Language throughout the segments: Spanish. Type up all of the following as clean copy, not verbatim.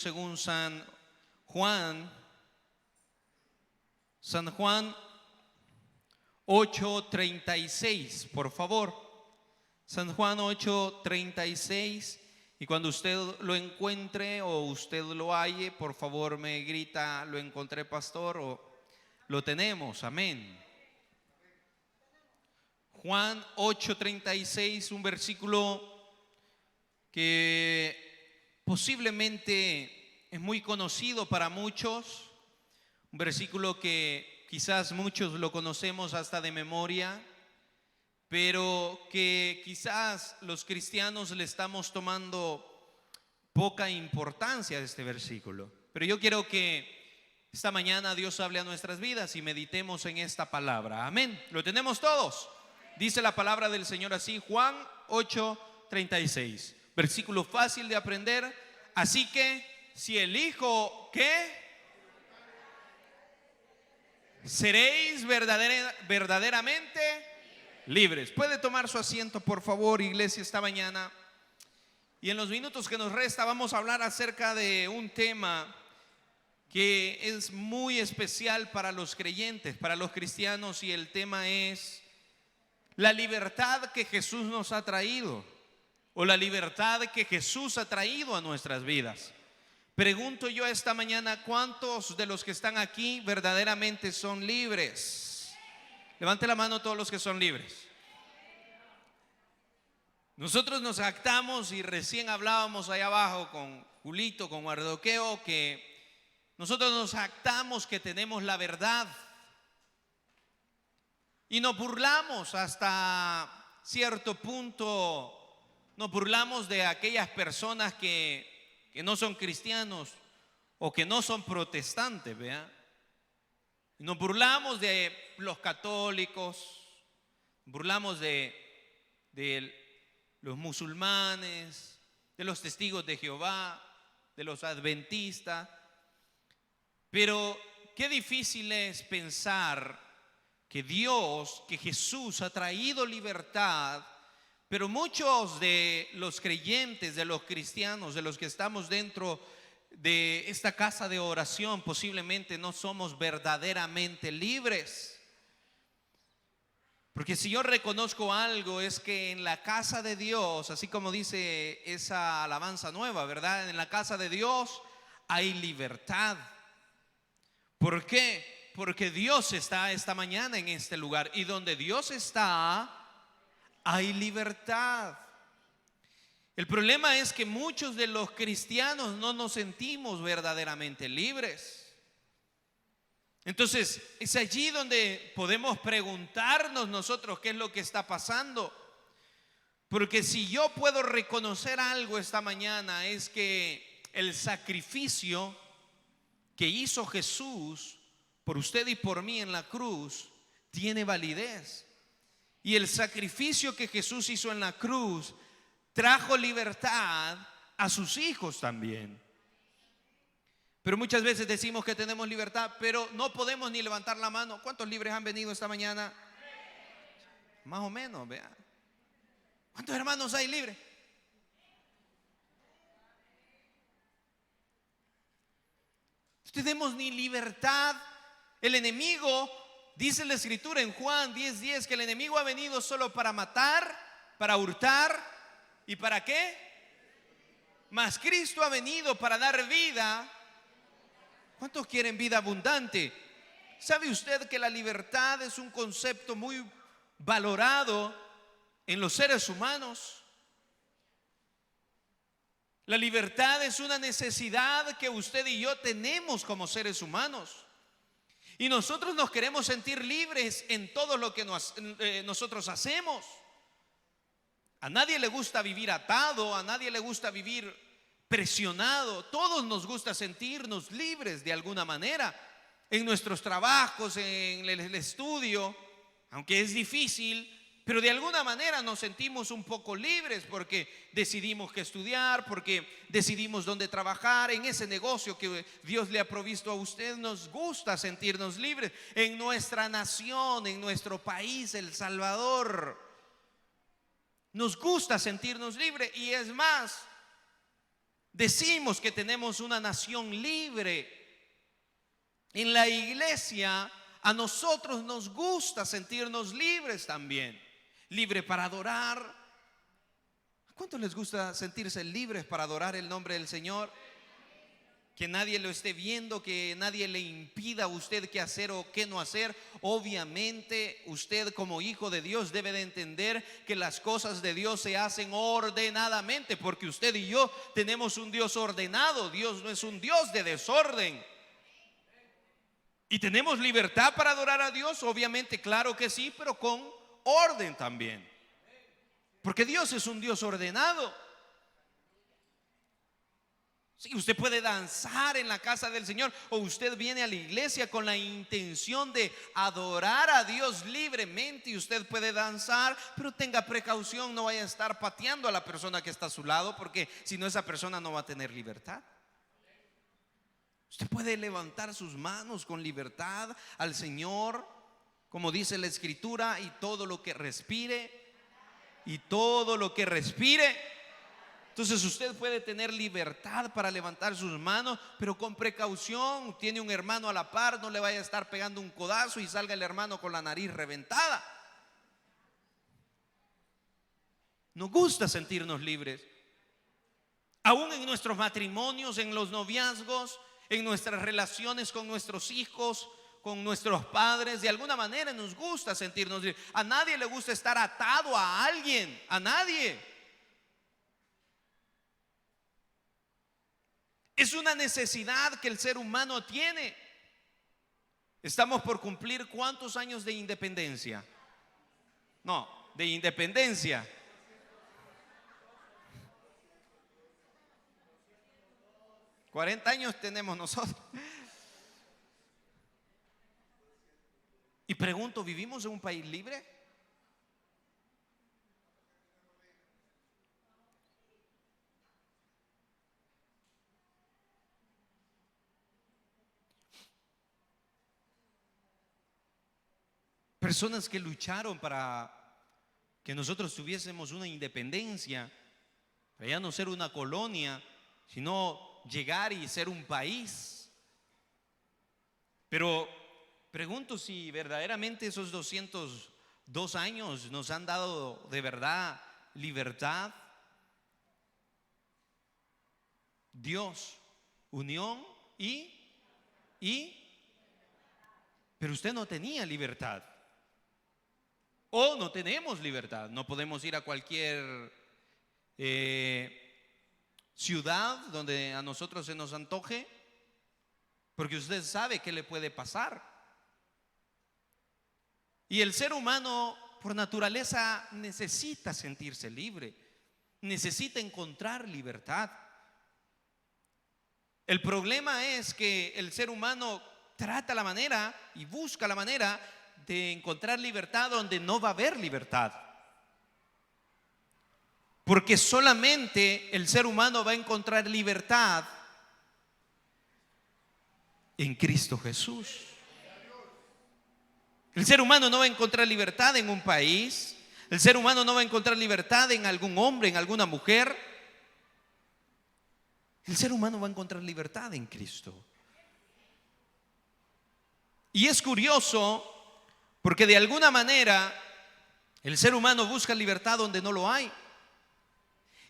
según Juan, San Juan 8:36, por favor. San Juan 8:36. Y cuando usted lo encuentre o usted lo halle, por favor me grita: lo encontré, pastor, o lo tenemos. Amén. Juan 8:36, un versículo que posiblemente es muy conocido para muchos, un versículo que quizás muchos lo conocemos hasta de memoria, pero que quizás los cristianos le estamos tomando poca importancia a este versículo. Pero yo quiero que esta mañana Dios hable a nuestras vidas y meditemos en esta palabra. Amén. ¿Lo tenemos todos? Dice la palabra del Señor así, Juan 8:36. Versículo fácil de aprender. Así que si el Hijo, ¿qué? Seréis verdaderamente libres. Puede tomar su asiento, por favor, iglesia, esta mañana. Y en los minutos que nos resta vamos a hablar acerca de un tema que es muy especial para los creyentes, para los cristianos, y el tema es la libertad que Jesús nos ha traído, o la libertad que Jesús ha traído a nuestras vidas. Pregunto yo esta mañana, ¿cuántos de los que están aquí verdaderamente son libres? Levante la mano todos los que son libres. Nosotros nos jactamos, y recién hablábamos allá abajo con Julito, con Mardoqueo, que nosotros nos jactamos que tenemos la verdad. Y nos burlamos hasta cierto punto, nos burlamos de aquellas personas que no son cristianos o que no son protestantes, ¿vea? Nos burlamos de los católicos, burlamos de los musulmanes, de los testigos de Jehová, de los adventistas. Pero qué difícil es pensar que Dios, que Jesús ha traído libertad, pero muchos de los creyentes, de los cristianos, de los que estamos dentro de esta casa de oración, posiblemente no somos verdaderamente libres. Porque si yo reconozco algo, es que en la casa de Dios, así como dice esa alabanza nueva, ¿verdad? En la casa de Dios hay libertad. ¿Por qué? Porque Dios está esta mañana en este lugar, y donde Dios está, hay libertad. El problema es que muchos de los cristianos no nos sentimos verdaderamente libres. Entonces es allí donde podemos preguntarnos nosotros qué es lo que está pasando. Porque si yo puedo reconocer algo esta mañana, es que el sacrificio que hizo Jesús por usted y por mí en la cruz tiene validez. Y el sacrificio que Jesús hizo en la cruz trajo libertad a sus hijos también. Pero muchas veces decimos que tenemos libertad, pero no podemos ni levantar la mano. ¿Cuántos libres han venido esta mañana? Más o menos, vea. ¿Cuántos hermanos hay libres? No tenemos ni libertad. El enemigo, dice la escritura en Juan 10:10, que el enemigo ha venido solo para matar, para hurtar, ¿y para qué? Mas Cristo ha venido para dar vida. ¿Cuántos quieren vida abundante? ¿Sabe usted que la libertad es un concepto muy valorado en los seres humanos? La libertad es una necesidad que usted y yo tenemos como seres humanos. Y nosotros nos queremos sentir libres en todo lo que nosotros hacemos. A nadie le gusta vivir atado, a nadie le gusta vivir presionado. Todos nos gusta sentirnos libres de alguna manera. En nuestros trabajos, en el estudio, aunque es difícil, pero de alguna manera nos sentimos un poco libres porque decidimos qué estudiar, porque decidimos dónde trabajar. En ese negocio que Dios le ha provisto a usted, nos gusta sentirnos libres. En nuestra nación, en nuestro país, El Salvador, nos gusta sentirnos libres. Y es más, Decimos que tenemos una nación libre. En la iglesia a nosotros nos gusta sentirnos libres también. Libre para adorar. ¿A cuánto les gusta sentirse libres para adorar el nombre del Señor? Que nadie lo esté viendo, que nadie le impida a usted qué hacer o qué no hacer. Obviamente usted como hijo de Dios debe de entender que las cosas de Dios se hacen ordenadamente, porque usted y yo tenemos un Dios ordenado. Dios no es un Dios de desorden. ¿Y tenemos libertad para adorar a Dios? Obviamente, claro que sí, pero con orden también, porque Dios es un Dios ordenado. Sí, usted puede danzar en la casa del Señor, o usted viene a la iglesia con la intención de adorar a Dios libremente, y usted puede danzar, pero tenga precaución, no vaya a estar pateando a la persona que está a su lado, porque si no, esa persona no va a tener libertad. Usted puede levantar sus manos con libertad al Señor, como dice la Escritura, y todo lo que respire, y todo lo que respire. Entonces usted puede tener libertad para levantar sus manos, pero con precaución. Tiene un hermano a la par, no le vaya a estar pegando un codazo y salga el hermano con la nariz reventada. Nos gusta sentirnos libres, aún en nuestros matrimonios, en los noviazgos, en nuestras relaciones con nuestros hijos, con nuestros padres. De alguna manera nos gusta sentirnos libres. A nadie le gusta estar atado a alguien, a nadie. Es una necesidad que el ser humano tiene. Estamos por cumplir ¿cuántos años de independencia? No, de independencia. $40 años tenemos nosotros. Y pregunto, ¿vivimos en un país libre? Personas que lucharon para que nosotros tuviésemos una independencia, para ya no ser una colonia, sino llegar y ser un país. Pero pregunto si verdaderamente esos 202 años nos han dado de verdad libertad. Dios, unión pero usted no tenía libertad. O no tenemos libertad. No podemos ir a cualquier ciudad donde a nosotros se nos antoje, porque usted sabe qué le puede pasar. Y el ser humano por naturaleza necesita sentirse libre, necesita encontrar libertad. El problema es que el ser humano trata la manera y busca la manera de encontrar libertad donde no va a haber libertad. Porque solamente el ser humano va a encontrar libertad en Cristo Jesús. El ser humano no va a encontrar libertad en un país. El ser humano no va a encontrar libertad en algún hombre, en alguna mujer. El ser humano va a encontrar libertad en Cristo. Y es curioso porque de alguna manera el ser humano busca libertad donde no lo hay.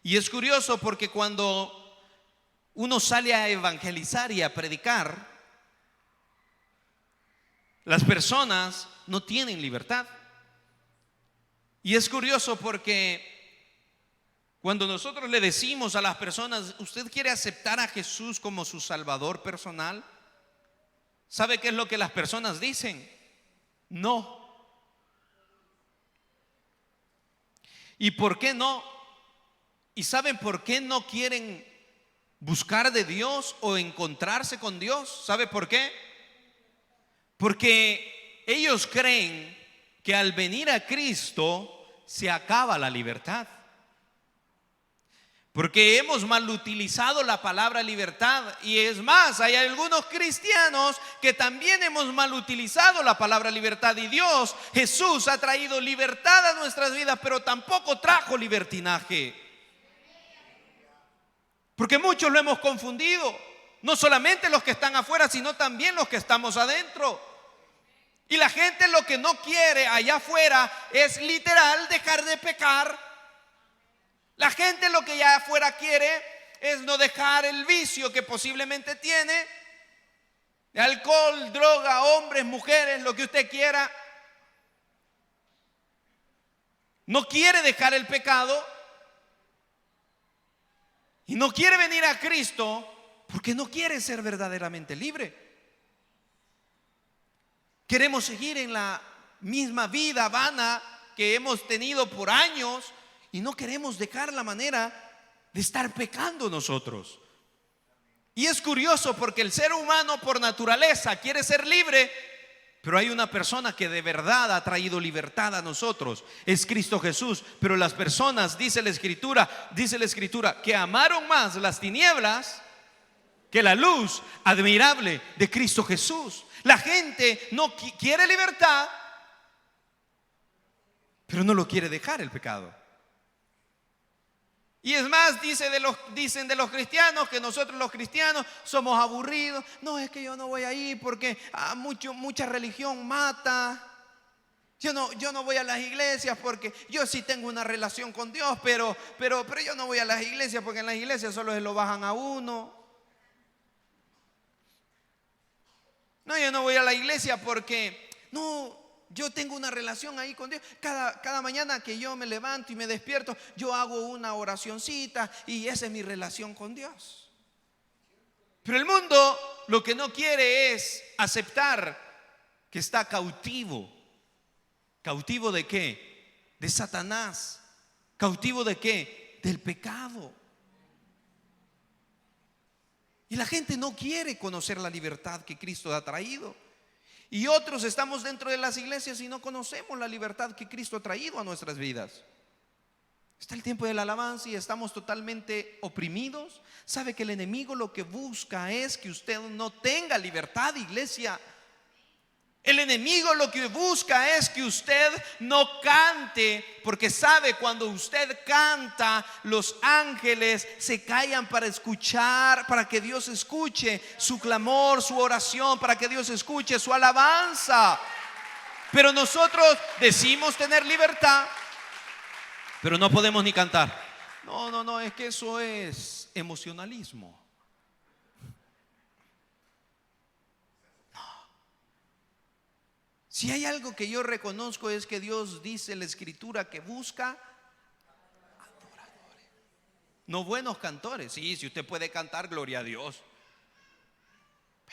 Y es curioso porque cuando uno sale a evangelizar y a predicar, las personas no tienen libertad. Y es curioso porque cuando nosotros le decimos a las personas, ¿usted quiere aceptar a Jesús como su Salvador personal? ¿Sabe qué es lo que las personas dicen? No. ¿Y por qué no? ¿Y saben por qué no quieren buscar de Dios o encontrarse con Dios? ¿Sabe por qué? Porque ellos creen que al venir a Cristo se acaba la libertad. Porque hemos mal utilizado la palabra libertad. Y es más, hay algunos cristianos que también hemos mal utilizado la palabra libertad. Y Dios, Jesús, ha traído libertad a nuestras vidas, pero tampoco trajo libertinaje. Porque muchos lo hemos confundido. No solamente los que están afuera, sino también los que estamos adentro. Y la gente lo que no quiere allá afuera es literal dejar de pecar. La gente lo que allá afuera quiere es no dejar el vicio que posiblemente tiene, de alcohol, droga, hombres, mujeres, lo que usted quiera. No quiere dejar el pecado y no quiere venir a Cristo porque no quiere ser verdaderamente libre. Queremos seguir en la misma vida vana que hemos tenido por años y no queremos dejar la manera de estar pecando nosotros. Y es curioso porque el ser humano por naturaleza quiere ser libre, pero hay una persona que de verdad ha traído libertad a nosotros, es Cristo Jesús. Pero las personas, dice la Escritura, que amaron más las tinieblas que la luz admirable de Cristo Jesús. La gente no quiere libertad, pero no lo quiere dejar el pecado. Y es más, dicen de los cristianos que nosotros los cristianos somos aburridos. No, es que yo no voy ahí porque mucha religión mata. Yo no voy a las iglesias porque yo sí tengo una relación con Dios, pero yo no voy a las iglesias porque en las iglesias solo se lo bajan a uno. No, yo no voy a la iglesia porque yo tengo una relación ahí con Dios. Cada mañana que yo me levanto y me despierto, yo hago una oracioncita y esa es mi relación con Dios. Pero el mundo lo que no quiere es aceptar que está cautivo. ¿Cautivo de qué? De Satanás. ¿Cautivo de qué? Del pecado. Y la gente no quiere conocer la libertad que Cristo ha traído. Y otros estamos dentro de las iglesias y no conocemos la libertad que Cristo ha traído a nuestras vidas. Está el tiempo de la alabanza y estamos totalmente oprimidos. ¿Sabe que el enemigo lo que busca es que usted no tenga libertad, iglesia? El enemigo lo que busca es que usted no cante, porque sabe, cuando usted canta, los ángeles se callan para escuchar, para que Dios escuche su clamor, su oración, para que Dios escuche su alabanza. Pero nosotros decimos tener libertad, pero no podemos ni cantar. No, es que eso es emocionalismo. Si hay algo que yo reconozco es que Dios dice en la Escritura que busca adoradores, no buenos cantores. Sí, si usted puede cantar, gloria a Dios.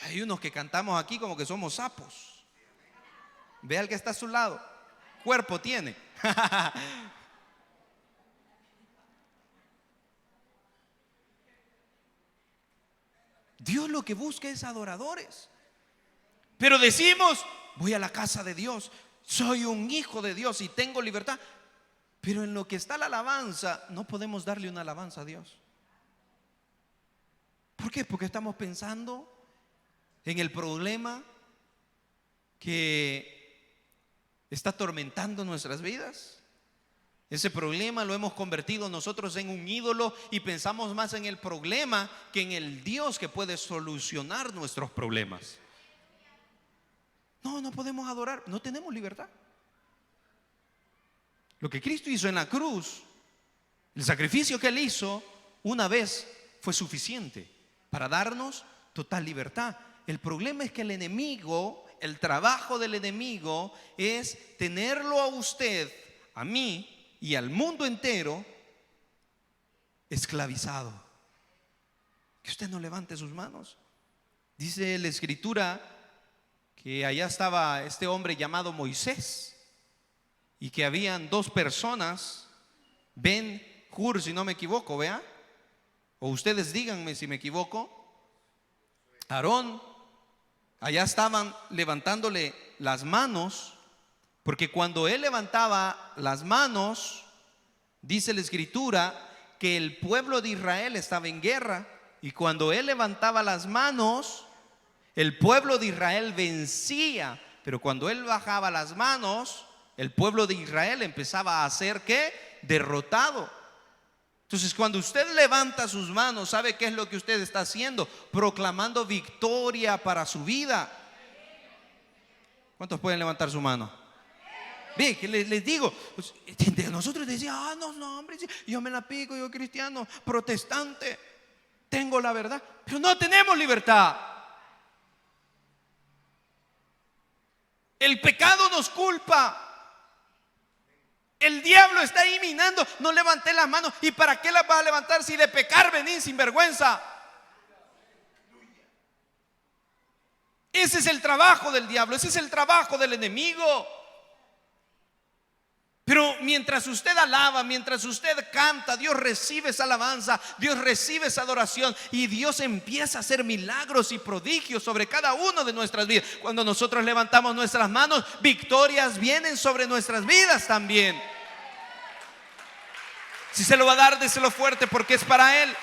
Hay unos que cantamos aquí como que somos sapos. Ve al que está a su lado, cuerpo tiene. Dios lo que busca es adoradores. Pero decimos: voy a la casa de Dios, soy un hijo de Dios y tengo libertad. Pero en lo que está la alabanza, no podemos darle una alabanza a Dios. ¿Por qué? Porque estamos pensando en el problema que está atormentando nuestras vidas. Ese problema lo hemos convertido nosotros en un ídolo y pensamos más en el problema que en el Dios que puede solucionar nuestros problemas. No podemos adorar, no tenemos libertad. Lo que Cristo hizo en la cruz, el sacrificio que Él hizo una vez, fue suficiente para darnos total libertad. El problema es que el enemigo, el trabajo del enemigo es tenerlo a usted, a mí y al mundo entero esclavizado. Que usted no levante sus manos. Dice la Escritura que allá estaba este hombre llamado Moisés y que habían dos personas, Ben-Hur, si no me equivoco, vea, o ustedes díganme si me equivoco, Aarón, allá estaban levantándole las manos, porque cuando él levantaba las manos, dice la Escritura que el pueblo de Israel estaba en guerra, y cuando él levantaba las manos, el pueblo de Israel vencía. Pero cuando él bajaba las manos, el pueblo de Israel empezaba a ser ¿qué? Derrotado. Entonces, cuando usted levanta sus manos, ¿sabe qué es lo que usted está haciendo? Proclamando victoria para su vida. ¿Cuántos pueden levantar su mano? Ve, que les digo, nosotros decíamos, no, hombre, yo me la pico, yo cristiano, protestante, tengo la verdad, pero no tenemos libertad. El pecado nos culpa. El diablo está ahí minando. No levanté las manos. ¿Y para qué las vas a levantar si de pecar venís sin vergüenza? Ese es el trabajo del diablo. Ese es el trabajo del enemigo. Pero mientras usted alaba, mientras usted canta, Dios recibe esa alabanza, Dios recibe esa adoración y Dios empieza a hacer milagros y prodigios sobre cada uno de nuestras vidas. Cuando nosotros levantamos nuestras manos, victorias vienen sobre nuestras vidas también. Si se lo va a dar, déselo fuerte porque es para Él.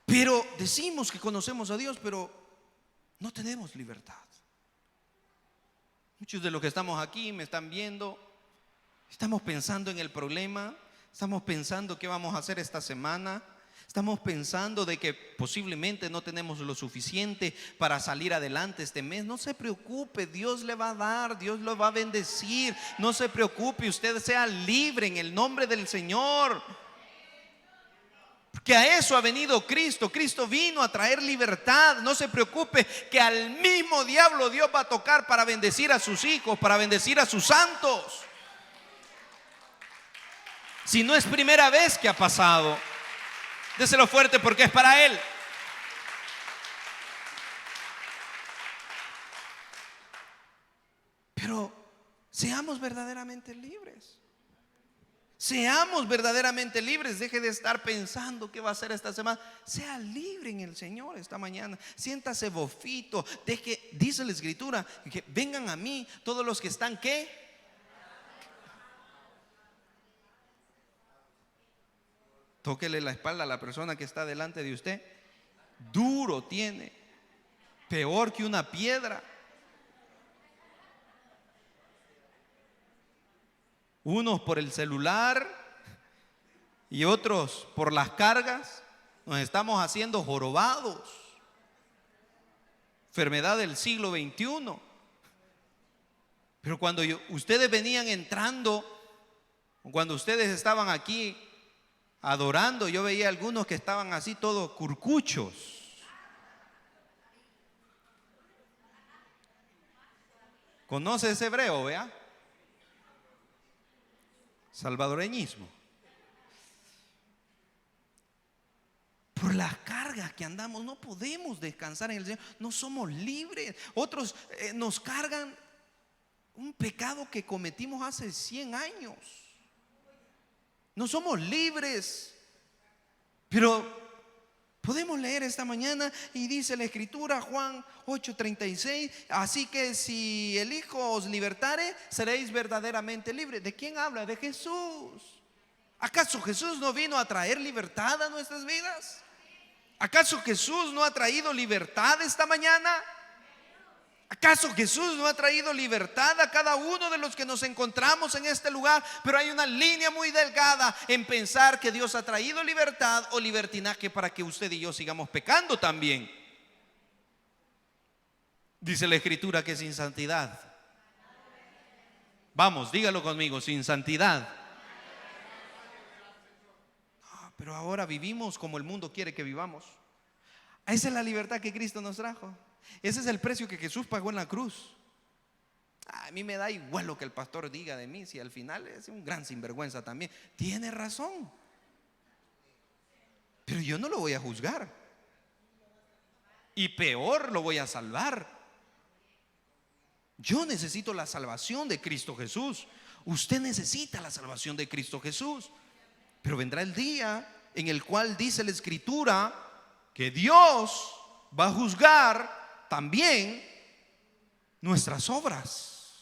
Pero decimos que conocemos a Dios, pero no tenemos libertad. Muchos de los que estamos aquí me están viendo, estamos pensando en el problema, estamos pensando qué vamos a hacer esta semana, estamos pensando de que posiblemente no tenemos lo suficiente para salir adelante este mes. No se preocupe, Dios le va a dar, Dios lo va a bendecir. No se preocupe, usted sea libre en el nombre del Señor. Que a eso ha venido Cristo. Cristo vino a traer libertad. No se preocupe que al mismo diablo Dios va a tocar para bendecir a sus hijos, para bendecir a sus santos. Si no es primera vez que ha pasado, déselo fuerte porque es para Él. Pero seamos verdaderamente libres. Seamos verdaderamente libres. Deje de estar pensando qué va a hacer esta semana. Sea libre en el Señor esta mañana. Siéntase bofito. Deje, dice la Escritura, que vengan a mí todos los que están ¿qué? Tóquele la espalda a la persona que está delante de usted. Duro tiene, peor que una piedra. Unos por el celular y otros por las cargas. Nos estamos haciendo jorobados. Enfermedad del siglo XXI. Pero cuando ustedes venían entrando, cuando ustedes estaban aquí adorando, yo veía algunos que estaban así todos curcuchos. ¿Conoce ese hebreo, vea? Salvadoreñismo. Por las cargas que andamos no podemos descansar en el Señor. No somos libres. Otros nos cargan un pecado que cometimos hace 100 años. No somos libres. Pero podemos leer esta mañana y dice la Escritura, Juan 8:36, así que si el Hijo os libertare, seréis verdaderamente libres. ¿De quién habla? De Jesús. ¿Acaso Jesús no vino a traer libertad a nuestras vidas? ¿Acaso Jesús no ha traído libertad esta mañana? ¿Acaso Jesús no ha traído libertad a cada uno de los que nos encontramos en este lugar? Pero hay una línea muy delgada en pensar que Dios ha traído libertad o libertinaje para que usted y yo sigamos pecando también. Dice la Escritura que sin santidad, vamos, dígalo conmigo, sin santidad. Pero ahora vivimos como el mundo quiere que vivamos. Esa es la libertad que Cristo nos trajo. Ese es el precio que Jesús pagó en la cruz. A mí me da igual lo que el pastor diga de mí, si al final es un gran sinvergüenza también. Tiene razón. Pero yo no lo voy a juzgar. Y peor, lo voy a salvar. Yo necesito la salvación de Cristo Jesús. Usted necesita la salvación de Cristo Jesús. Pero vendrá el día en el cual dice la Escritura que Dios va a juzgar también nuestras obras.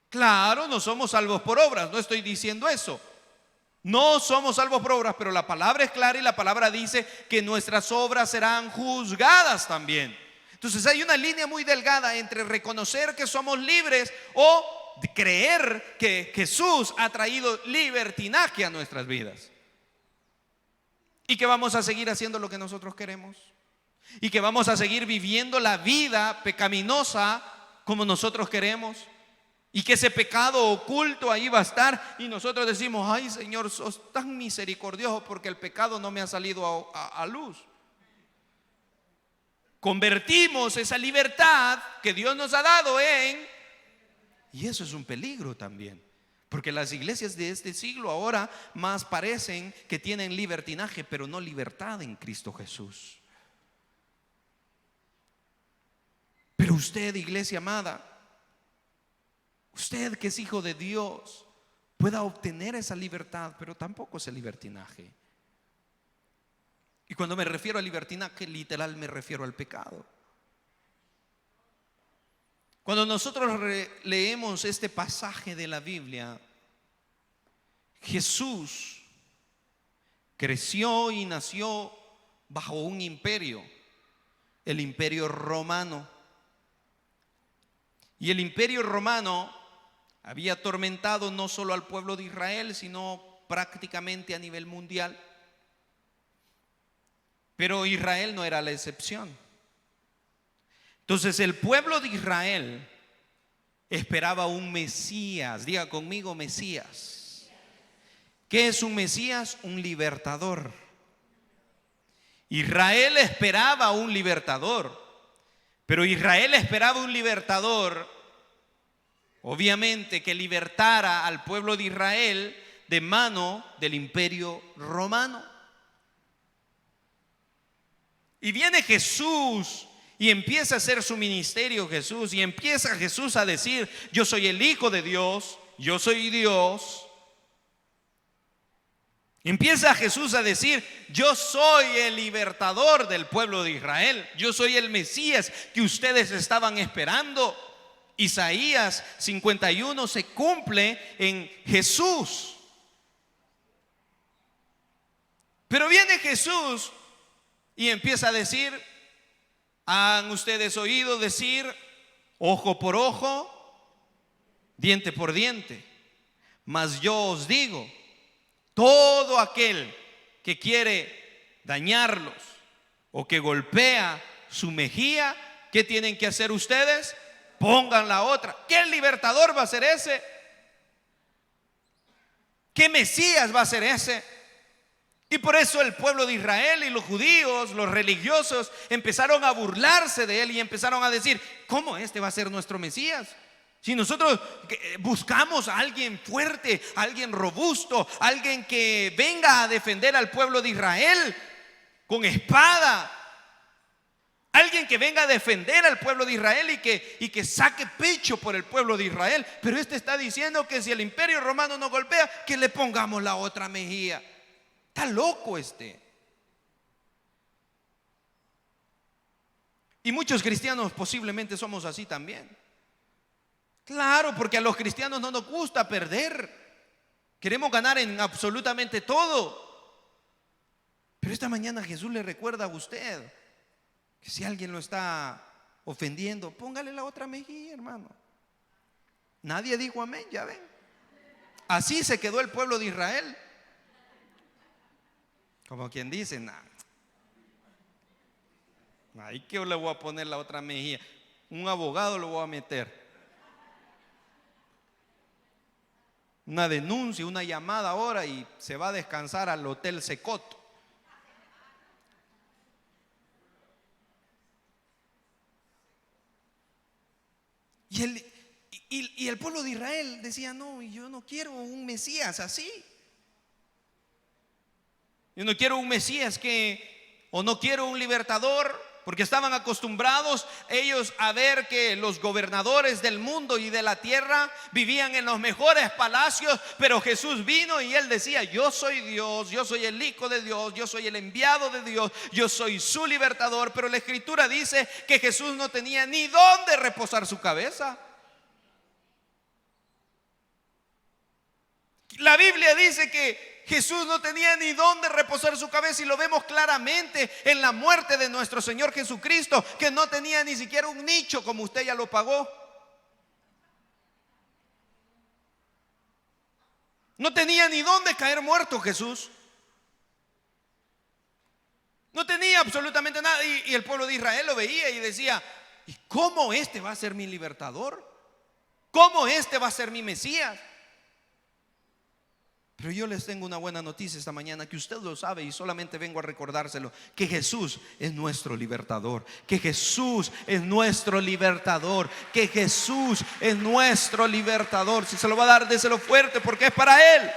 Claro, no somos salvos por obras, no estoy diciendo eso. No somos salvos por obras, pero la palabra es clara y la palabra dice que nuestras obras serán juzgadas también. Entonces hay una línea muy delgada entre reconocer que somos libres o creer que Jesús ha traído libertinaje a nuestras vidas. Y que vamos a seguir haciendo lo que nosotros queremos. Y que vamos a seguir viviendo la vida pecaminosa como nosotros queremos. Y que ese pecado oculto ahí va a estar. Y nosotros decimos: ay, Señor, sos tan misericordioso porque el pecado no me ha salido a luz. Convertimos esa libertad que Dios nos ha dado y eso es un peligro también, porque las iglesias de este siglo ahora más parecen que tienen libertinaje, pero no libertad en Cristo Jesús. Pero usted, iglesia amada, usted que es hijo de Dios, pueda obtener esa libertad, pero tampoco ese libertinaje. Y cuando me refiero a libertinaje, literal me refiero al pecado. Cuando nosotros leemos este pasaje de la Biblia, Jesús creció y nació bajo un imperio, el imperio romano. Y el imperio romano había atormentado no solo al pueblo de Israel, sino prácticamente a nivel mundial. Pero Israel no era la excepción. Entonces el pueblo de Israel esperaba un Mesías. Diga conmigo: Mesías. ¿Qué es un Mesías? Un libertador. Israel esperaba un libertador. Pero Israel esperaba un libertador, obviamente, que libertara al pueblo de Israel de mano del imperio romano. Y viene Jesús y empieza a hacer su ministerio Jesús, y empieza Jesús a decir: yo soy el Hijo de Dios, yo soy Dios. Empieza Jesús a decir: yo soy el libertador del pueblo de Israel, yo soy el Mesías que ustedes estaban esperando. Isaías 51 se cumple en Jesús. Pero viene Jesús y empieza a decir: han ustedes oído decir ojo por ojo, diente por diente. Mas yo os digo, todo aquel que quiere dañarlos o que golpea su mejilla, ¿qué tienen que hacer ustedes? Pongan la otra. ¿Qué libertador va a ser ese? ¿Qué Mesías va a ser ese? Y por eso el pueblo de Israel y los judíos, los religiosos, empezaron a burlarse de él y empezaron a decir: ¿cómo este va a ser nuestro Mesías? Si nosotros buscamos a alguien fuerte, a alguien robusto, a alguien que venga a defender al pueblo de Israel con espada, alguien que venga a defender al pueblo de Israel y que saque pecho por el pueblo de Israel. Pero este está diciendo que si el imperio romano nos golpea, que le pongamos la otra mejilla. Está loco este. Y muchos cristianos posiblemente somos así también. Claro, porque a los cristianos no nos gusta perder. Queremos ganar en absolutamente todo. Pero esta mañana Jesús le recuerda a usted que si alguien lo está ofendiendo, póngale la otra mejilla, hermano. Nadie dijo amén, ya ven. Así se quedó el pueblo de Israel. Como quien dice: nah, ahí que le voy a poner la otra mejilla. Un abogado lo voy a meter. Una denuncia, una llamada ahora y se va a descansar al Hotel Secoto. Y el pueblo de Israel decía: no, yo no quiero un Mesías así. Yo no quiero un Mesías o no quiero un libertador, porque estaban acostumbrados ellos a ver que los gobernadores del mundo y de la tierra vivían en los mejores palacios. Pero Jesús vino y él decía: yo soy Dios, yo soy el Hijo de Dios, yo soy el enviado de Dios, yo soy su libertador. Pero la Escritura dice que Jesús no tenía ni dónde reposar su cabeza. La Biblia dice que Jesús no tenía ni dónde reposar su cabeza, y lo vemos claramente en la muerte de nuestro Señor Jesucristo, que no tenía ni siquiera un nicho como usted ya lo pagó. No tenía ni dónde caer muerto Jesús. No tenía absolutamente nada. Y el pueblo de Israel lo veía y decía: ¿y cómo este va a ser mi libertador? ¿Cómo este va a ser mi Mesías? Pero yo les tengo una buena noticia esta mañana, que usted lo sabe y solamente vengo a recordárselo: que Jesús es nuestro libertador, que Jesús es nuestro libertador, que Jesús es nuestro libertador. Si se lo va a dar, déselo fuerte, porque es para Él.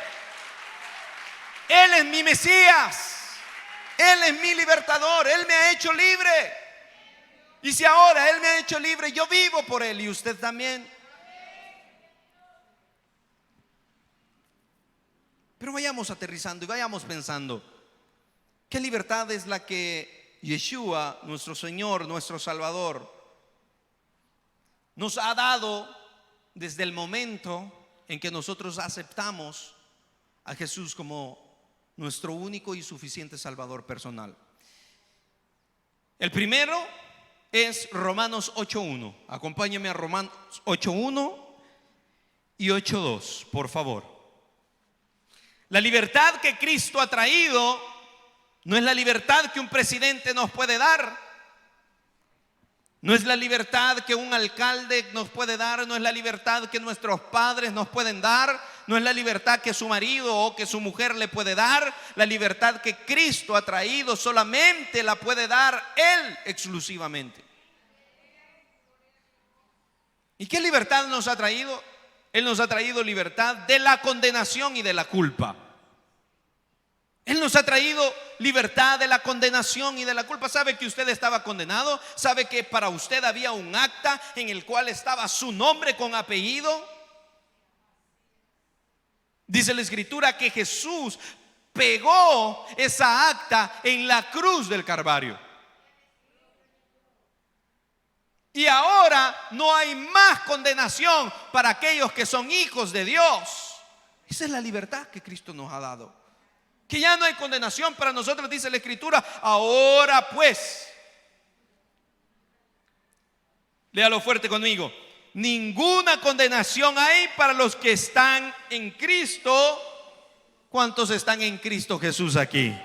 Él es mi Mesías, Él es mi libertador, Él me ha hecho libre. Y si ahora Él me ha hecho libre, yo vivo por Él, y usted también. Pero vayamos aterrizando y vayamos pensando: ¿qué libertad es la que Yeshua, nuestro Señor, nuestro Salvador, nos ha dado desde el momento en que nosotros aceptamos a Jesús como nuestro único y suficiente Salvador personal? El primero es Romanos 8:1. Acompáñenme a Romanos 8:1 y 8:2, por favor. La libertad que Cristo ha traído no es la libertad que un presidente nos puede dar, no es la libertad que un alcalde nos puede dar, no es la libertad que nuestros padres nos pueden dar, no es la libertad que su marido o que su mujer le puede dar. La libertad que Cristo ha traído solamente la puede dar Él exclusivamente. ¿Y qué libertad nos ha traído? Él nos ha traído libertad de la condenación y de la culpa. Él nos ha traído libertad de la condenación y de la culpa. ¿Sabe que usted estaba condenado? ¿Sabe que para usted había un acta en el cual estaba su nombre con apellido? Dice la Escritura que Jesús pegó esa acta en la cruz del Calvario. Y ahora no hay más condenación para aquellos que son hijos de Dios. Esa es la libertad que Cristo nos ha dado. Que ya no hay condenación para nosotros, dice la Escritura. Ahora pues, léalo fuerte conmigo: ninguna condenación hay para los que están en Cristo. ¿Cuántos están en Cristo Jesús aquí?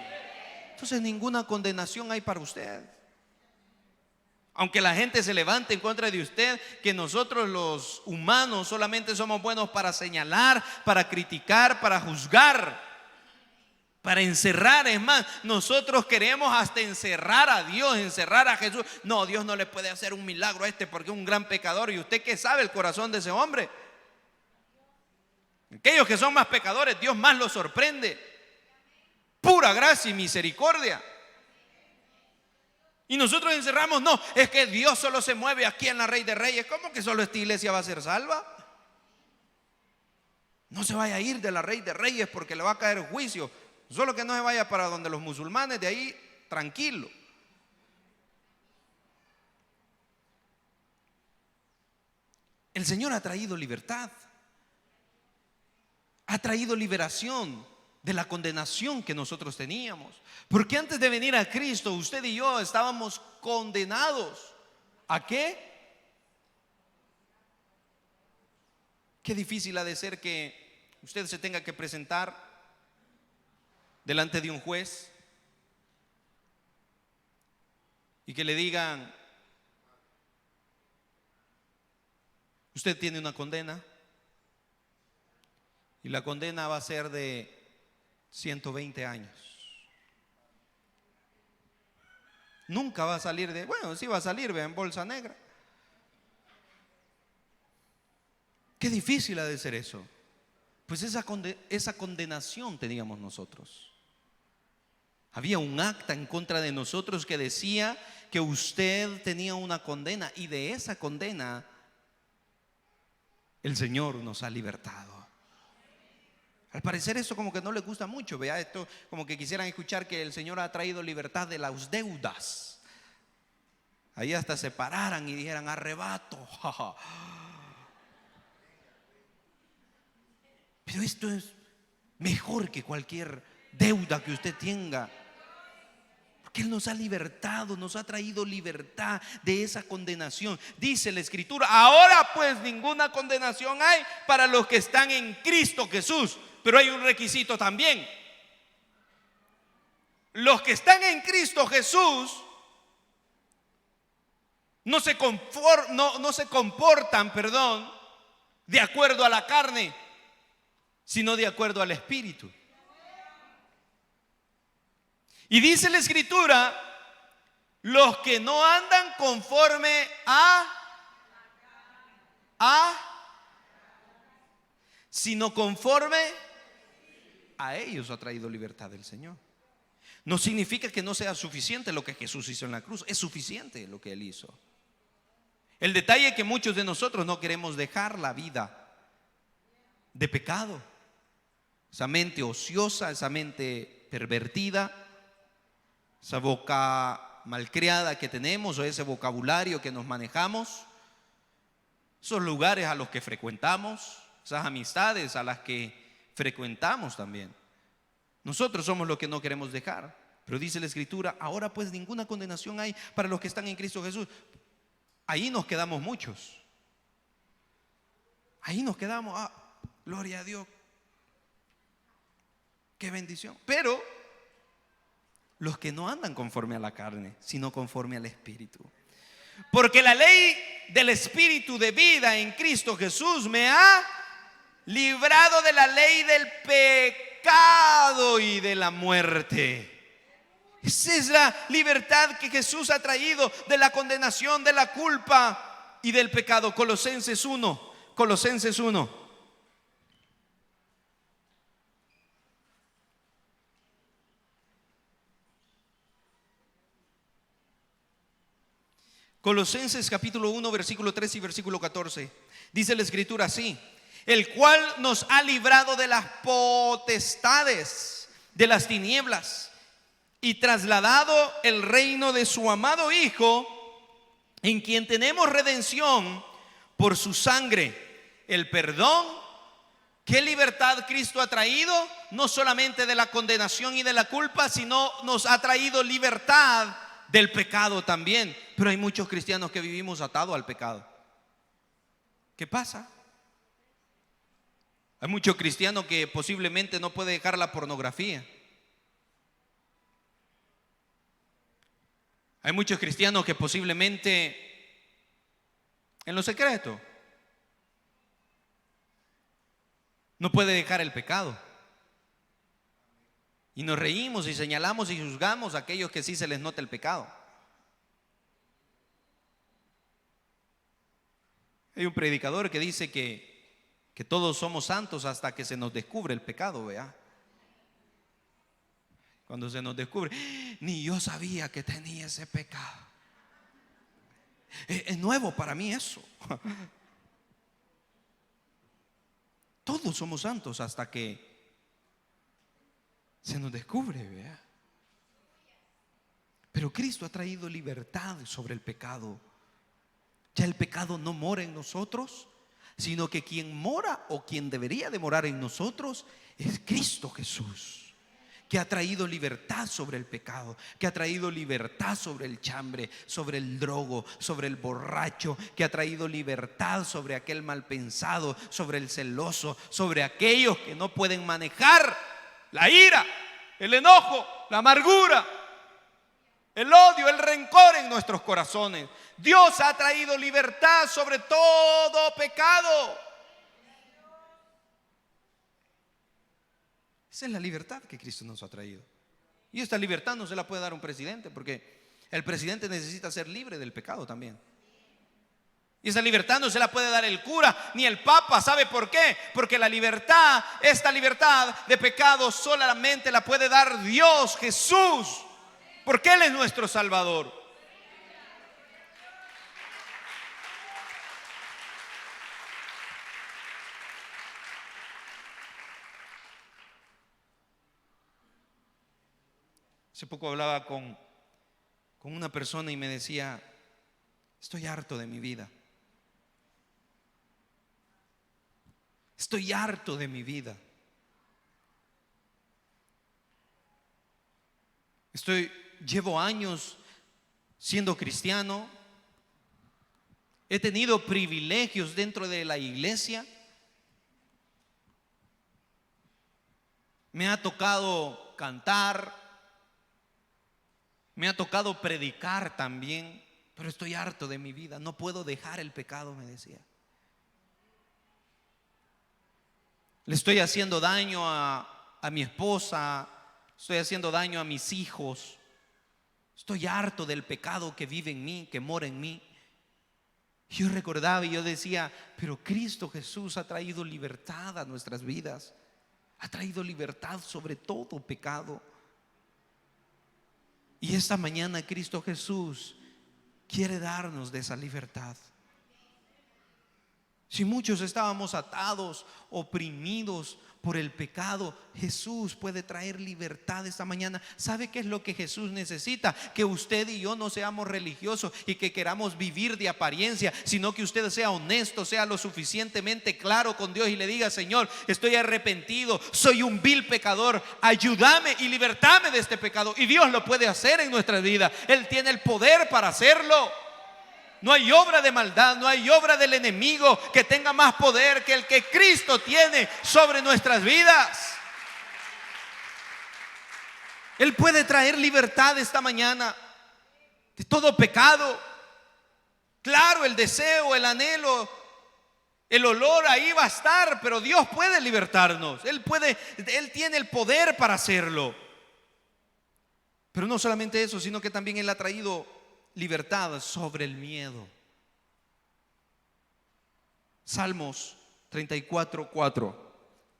Entonces ninguna condenación hay para usted. Aunque la gente se levante en contra de usted, que nosotros los humanos solamente somos buenos para señalar, para criticar, para juzgar, para encerrar. Es más, nosotros queremos hasta encerrar a Dios, encerrar a Jesús. No, Dios no le puede hacer un milagro a este porque es un gran pecador. ¿Y usted qué sabe el corazón de ese hombre? Aquellos que son más pecadores, Dios más los sorprende. Pura gracia y misericordia. Y nosotros encerramos: no, es que Dios solo se mueve aquí en la Rey de Reyes. ¿Cómo que solo esta iglesia va a ser salva? No se vaya a ir de la Rey de Reyes porque le va a caer juicio. Solo que no se vaya para donde los musulmanes, de ahí tranquilo. El Señor ha traído libertad, ha traído liberación de la condenación que nosotros teníamos. Porque antes de venir a Cristo, usted y yo estábamos condenados. ¿A qué? Qué difícil ha de ser que usted se tenga que presentar delante de un juez y que le digan: usted tiene una condena, y la condena va a ser de 120 años. Nunca va a salir de, bueno, sí va a salir en bolsa negra. Qué difícil ha de ser eso. Pues esa condenación teníamos nosotros. Había un acta en contra de nosotros que decía que usted tenía una condena, y de esa condena el Señor nos ha libertado. Al parecer eso como que no les gusta mucho, vea, esto como que quisieran escuchar que el Señor ha traído libertad de las deudas. Ahí hasta se pararan y dijeran: arrebato. Pero esto es mejor que cualquier deuda que usted tenga, porque Él nos ha libertado, nos ha traído libertad de esa condenación. Dice la Escritura: ahora pues ninguna condenación hay para los que están en Cristo Jesús. pero hay un requisito también. Los que están en Cristo Jesús no se comportan, de acuerdo a la carne, sino de acuerdo al Espíritu. Y dice la Escritura, los que no andan conforme sino conforme a ellos ha traído libertad del Señor. No significa que no sea suficiente lo que Jesús hizo en la cruz. Es suficiente lo que Él hizo. El detalle es que muchos de nosotros no queremos dejar la vida de pecado. Esa mente ociosa, esa mente pervertida, esa boca malcriada que tenemos, o ese vocabulario que nos manejamos, esos lugares a los que frecuentamos, esas amistades a las que frecuentamos también. Nosotros somos los que no queremos dejar. Pero dice la Escritura, ahora pues ninguna condenación hay para los que están en Cristo Jesús. Ahí nos quedamos muchos. Ahí nos quedamos. Gloria a Dios. Qué bendición. Pero los que no andan conforme a la carne, sino conforme al Espíritu. Porque la ley del Espíritu de vida en Cristo Jesús me ha librado de la ley del pecado y de la muerte. Esa es la libertad que Jesús ha traído de la condenación, de la culpa y del pecado. Colosenses 1. Colosenses 1. Colosenses capítulo 1, versículo 3 y versículo 14. Dice la Escritura así: el cual nos ha librado de las potestades de las tinieblas y trasladado el reino de su amado Hijo, en quien tenemos redención por su sangre, el perdón. ¿Qué libertad Cristo ha traído? No solamente de la condenación y de la culpa, sino nos ha traído libertad del pecado también. Pero hay muchos cristianos que vivimos atados al pecado. ¿Qué pasa? Hay muchos cristianos que posiblemente no puede dejar la pornografía. Hay muchos cristianos que posiblemente en lo secreto no puede dejar el pecado. Y nos reímos y señalamos y juzgamos a aquellos que sí se les nota el pecado. Hay un predicador que dice que todos somos santos hasta que se nos descubre el pecado, ¿vea? Cuando se nos descubre, ni yo sabía que tenía ese pecado. Es nuevo para mí eso. Todos somos santos hasta que se nos descubre, ¿vea? Pero Cristo ha traído libertad sobre el pecado. Ya el pecado no mora en nosotros, sino que quien mora o quien debería de morar en nosotros es Cristo Jesús, que ha traído libertad sobre el pecado, que ha traído libertad sobre el chambre, sobre el drogo, sobre el borracho, que ha traído libertad sobre aquel mal pensado, sobre el celoso, sobre aquellos que no pueden manejar la ira, el enojo, la amargura, el odio, el rencor en nuestros corazones. Dios ha traído libertad sobre todo pecado. Esa es la libertad que Cristo nos ha traído. Y esta libertad no se la puede dar un presidente, porque el presidente necesita ser libre del pecado también. Y esa libertad no se la puede dar el cura ni el papa. ¿Sabe por qué? Porque la libertad, esta libertad de pecado solamente la puede dar Dios, Jesús, porque Él es nuestro Salvador. Hace poco hablaba con una persona y me decía: estoy harto de mi vida. Estoy harto de mi vida. Llevo años siendo cristiano. He tenido privilegios dentro de la iglesia. me ha tocado cantar, me ha tocado predicar también, pero estoy harto de mi vida, no puedo dejar el pecado, me decía. Le estoy haciendo daño a mi esposa, estoy haciendo daño a mis hijos. Estoy harto del pecado que vive en mí, que mora en mí. Yo recordaba y yo decía, pero Cristo Jesús ha traído libertad a nuestras vidas. Ha traído libertad sobre todo pecado. Y esta mañana Cristo Jesús quiere darnos de esa libertad. Si muchos estábamos atados, oprimidos por el pecado, Jesús puede traer libertad esta mañana. ¿Sabe qué es lo que Jesús necesita? Que usted y yo no seamos religiosos y que queramos vivir de apariencia, sino que usted sea honesto, sea lo suficientemente claro con Dios y le diga: Señor, estoy arrepentido, soy un vil pecador, ayúdame y libertame de este pecado. Y Dios lo puede hacer en nuestra vida. Él tiene el poder para hacerlo. No hay obra de maldad, no hay obra del enemigo que tenga más poder que el que Cristo tiene sobre nuestras vidas. Él puede traer libertad esta mañana de todo pecado. Claro, el deseo, el anhelo, el olor ahí va a estar, pero Dios puede libertarnos. Él tiene el poder para hacerlo. Pero no solamente eso, sino que también Él ha traído libertad sobre el miedo. Salmos 34:4.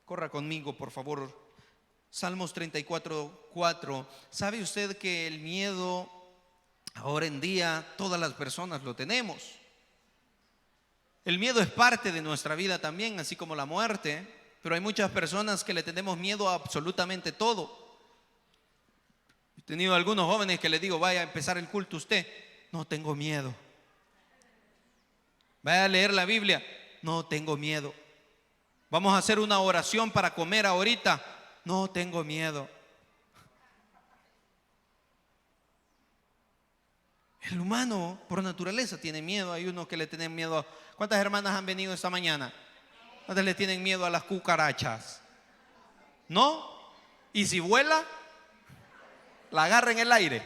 Corra conmigo, por favor. Salmos 34:4. ¿Sabe usted que el miedo ahora en día todas las personas lo tenemos? El miedo es parte de nuestra vida también, así como la muerte. Pero hay muchas personas que le tenemos miedo a absolutamente todo. He tenido algunos jóvenes que les digo: vaya a empezar el culto usted. No tengo miedo. Vaya a leer la Biblia. No tengo miedo. Vamos a hacer una oración para comer ahorita. No tengo miedo. El humano por naturaleza tiene miedo. Hay unos que le tienen miedo. ¿Cuántas hermanas han venido esta mañana? ¿Cuántas le tienen miedo a las cucarachas? ¿No? ¿Y si vuela? La agarra en el aire.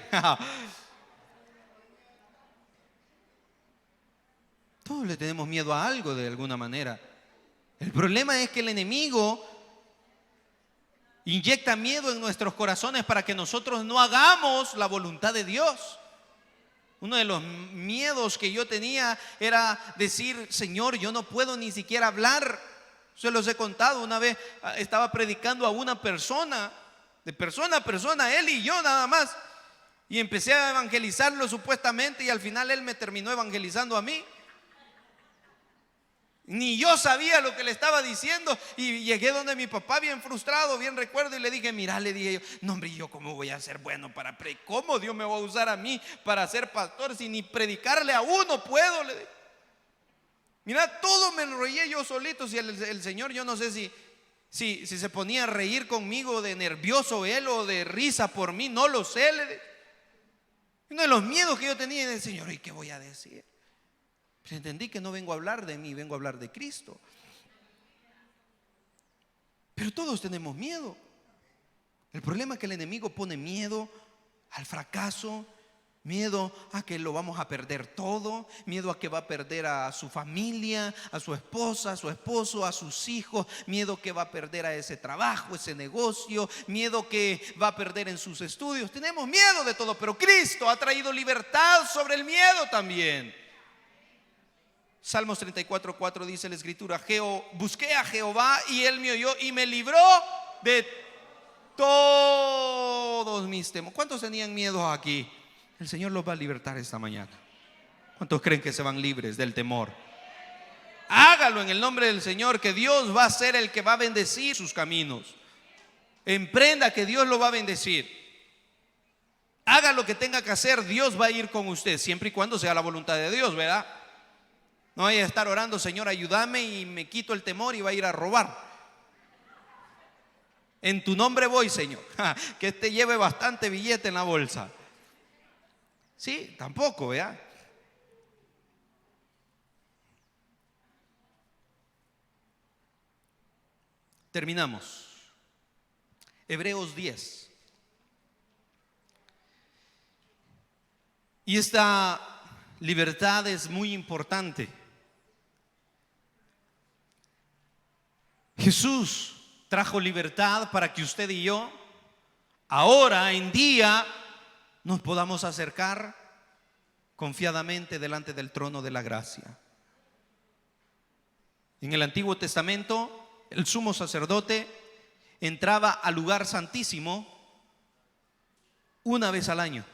Todos le tenemos miedo a algo de alguna manera. El problema es que el enemigo inyecta miedo en nuestros corazones para que nosotros no hagamos la voluntad de Dios. Uno de los miedos que yo tenía era decir: Señor, yo no puedo ni siquiera hablar. Se los he contado. Una vez estaba predicando a una persona, de persona a persona, él y yo nada más, y empecé a evangelizarlo supuestamente, y al final él me terminó evangelizando a mí. Ni yo sabía lo que le estaba diciendo, y llegué donde mi papá bien frustrado, bien recuerdo, y le dije: mira, le dije yo, no hombre, ¿yo cómo voy a ser bueno para predicar? ¿Cómo Dios me va a usar a mí para ser pastor si ni predicarle a uno puedo? Le dije. Mira, todo me enrollé yo solito. Si el Señor, yo no sé si se ponía a reír conmigo de nervioso él o de risa por mí, no lo sé. Uno de los miedos que yo tenía era: Señor, ¿y qué voy a decir? Pero entendí que no vengo a hablar de mí, vengo a hablar de Cristo. Pero todos tenemos miedo. El problema es que el enemigo pone miedo al fracaso, miedo a que lo vamos a perder todo, miedo a que va a perder a su familia, a su esposa, a su esposo, a sus hijos, miedo que va a perder a ese trabajo, ese negocio, miedo que va a perder en sus estudios. Tenemos miedo de todo, pero Cristo ha traído libertad sobre el miedo también. Salmos 34:4 dice la escritura: busqué a Jehová y Él me oyó y me libró de todos mis temores. ¿Cuántos tenían miedo aquí? El Señor los va a libertar esta mañana. ¿Cuántos creen que se van libres del temor? Hágalo en el nombre del Señor, que Dios va a ser el que va a bendecir sus caminos. Emprenda, que Dios lo va a bendecir. Haga lo que tenga que hacer, Dios va a ir con usted, siempre y cuando sea la voluntad de Dios, ¿verdad? No vaya a estar orando: Señor, ayúdame, y me quito el temor y va a ir a robar. En tu nombre voy, Señor. Que este lleve bastante billete en la bolsa. Sí, tampoco, ¿verdad? Terminamos. Hebreos 10. Y esta libertad es muy importante. Jesús trajo libertad para que usted y yo ahora en día nos podamos acercar confiadamente delante del trono de la gracia. En el Antiguo Testamento, el sumo sacerdote entraba al lugar santísimo una vez al año.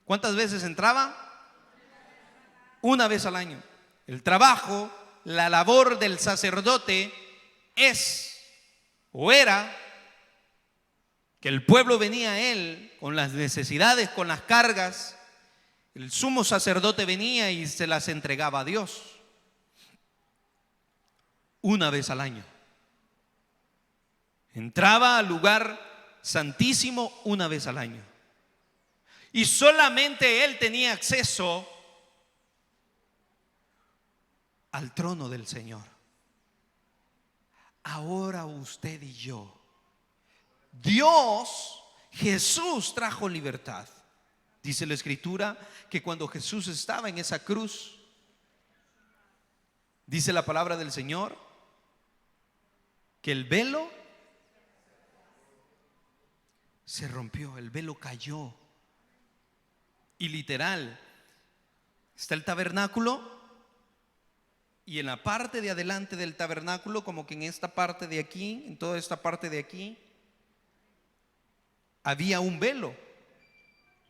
¿Cuántas veces entraba? Una vez al año. El trabajo, la labor del sacerdote es o era que el pueblo venía a él con las necesidades, con las cargas. El sumo sacerdote venía y se las entregaba a Dios una vez al año. Entraba al lugar santísimo una vez al año. Y solamente él tenía acceso al trono del Señor. Ahora usted y yo, Dios, Jesús trajo libertad. Dice la Escritura que cuando Jesús estaba en esa cruz, dice la palabra del Señor, que el velo se rompió, el velo cayó. Y literal, está el tabernáculo, y en la parte de adelante del tabernáculo, como que en esta parte de aquí, en toda esta parte de aquí, había un velo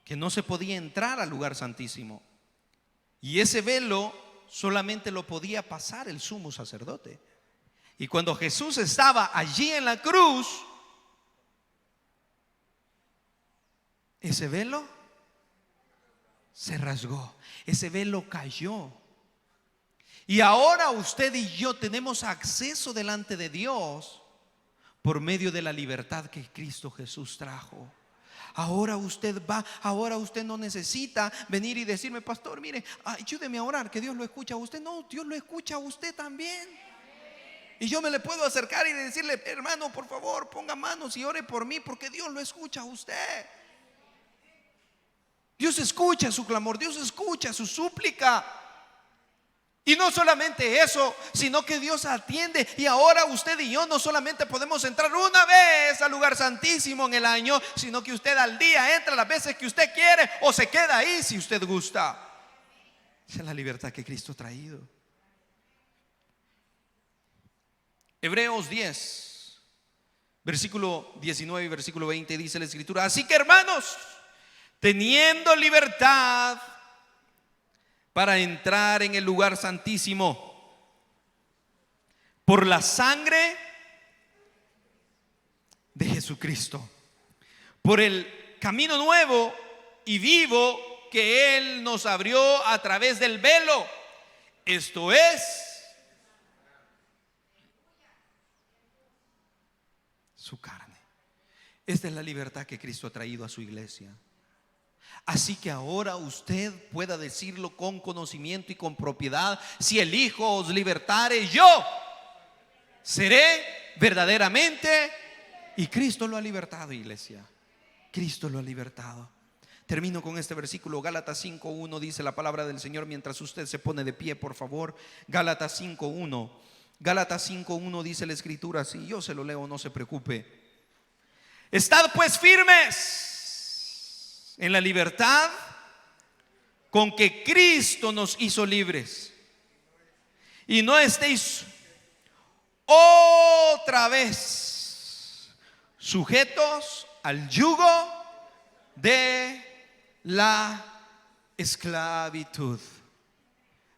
que no se podía entrar al lugar santísimo. Y ese velo solamente lo podía pasar el sumo sacerdote. Y cuando Jesús estaba allí en la cruz, ese velo se rasgó, ese velo cayó. Y ahora usted y yo tenemos acceso delante de Dios por medio de la libertad que Cristo Jesús trajo. Ahora usted va, ahora usted no necesita venir y decirme: pastor, mire, ayúdeme a orar, que Dios lo escucha a usted. No, Dios lo escucha a usted también. Y yo me le puedo acercar y decirle: hermano, por favor, ponga manos y ore por mí, porque Dios lo escucha a usted. Dios escucha su clamor, Dios escucha su súplica. Y no solamente eso, sino que Dios atiende. Y ahora usted y yo no solamente podemos entrar una vez al lugar santísimo en el año, sino que usted al día entra las veces que usted quiere, o se queda ahí si usted gusta. Esa es la libertad que Cristo ha traído. Hebreos 10, versículo 19 y versículo 20, dice la Escritura: así que, hermanos, teniendo libertad para entrar en el lugar santísimo por la sangre de Jesucristo, por el camino nuevo y vivo que Él nos abrió a través del velo, esto es su carne. Esta es la libertad que Cristo ha traído a su iglesia. Así que ahora usted pueda decirlo con conocimiento y con propiedad: si el Hijo os libertare, yo seré verdaderamente. Y Cristo lo ha libertado, iglesia. Cristo lo ha libertado. Termino con este versículo. Gálatas 5:1 dice la palabra del Señor, mientras usted se pone de pie, por favor. Gálatas 5:1. Gálatas 5:1 dice la Escritura así. Yo se lo leo, no se preocupe. Estad pues firmes en la libertad con que Cristo nos hizo libres, y no estéis otra vez sujetos al yugo de la esclavitud.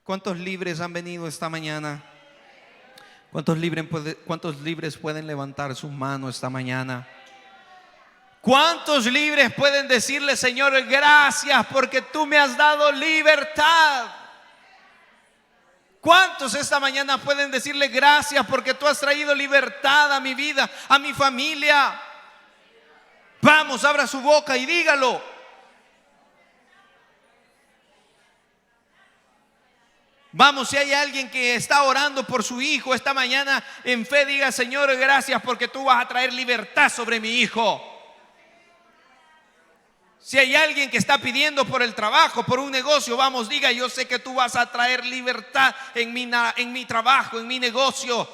¿Cuántos libres han venido esta mañana? ¿Cuántos libres pueden levantar sus manos esta mañana? ¿Cuántos libres pueden decirle: Señor, gracias porque tú me has dado libertad? ¿Cuántos esta mañana pueden decirle: gracias porque tú has traído libertad a mi vida, a mi familia? Vamos, abra su boca y dígalo. Vamos, si hay alguien que está orando por su hijo esta mañana en fe, diga: Señor, gracias porque tú vas a traer libertad sobre mi hijo. Si hay alguien que está pidiendo por el trabajo, por un negocio, vamos, diga: yo sé que tú vas a traer libertad en mi trabajo, en mi negocio.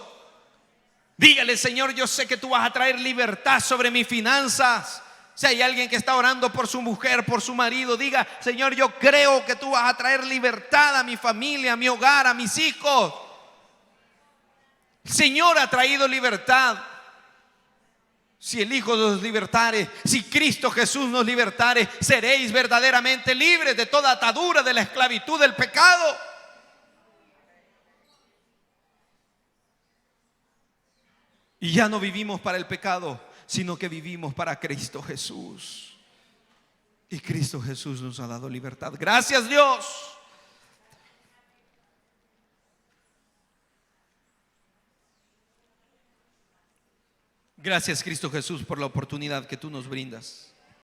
Dígale: Señor, yo sé que tú vas a traer libertad sobre mis finanzas. Si hay alguien que está orando por su mujer, por su marido, diga: Señor, yo creo que tú vas a traer libertad a mi familia, a mi hogar, a mis hijos. El Señor ha traído libertad. Si el Hijo nos libertare, si Cristo Jesús nos libertare, seréis verdaderamente libres de toda atadura de la esclavitud del pecado. Y ya no vivimos para el pecado, sino que vivimos para Cristo Jesús. Y Cristo Jesús nos ha dado libertad. Gracias, Dios. Gracias, Cristo Jesús, por la oportunidad que tú nos brindas.